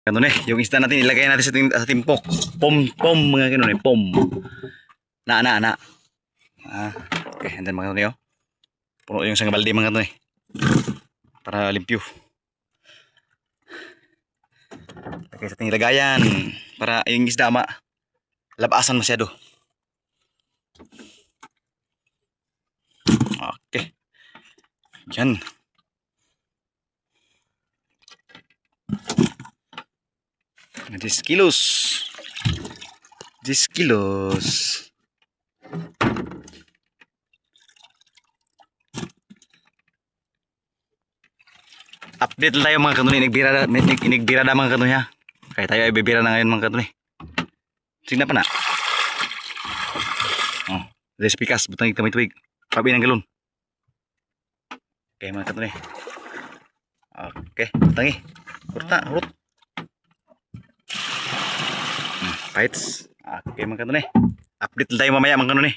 Ganun eh, yung isda natin ilagay natin sa timpok. Pom mga ganun eh, pom. Na. Okay, and then mga ganun eh, oh. Puno yung isang balde mga ganun eh. Para limpyo. Lagay sa ating lagayan para yung isda labasan masyado. Okay. Yan. This kilos. Update tayo mga kanuni, inigbira na mga kanuni ha. Kaya tayo ay bibira na ngayon mga kanuni. Sige na pa na. Oh, let's pikas, butang tuwig. Pabi ng galon. Okay mga kanuni. Okay, butangi. Hurut. Fights. Okay mga kanuni. Update tayo mamaya mga kanuni.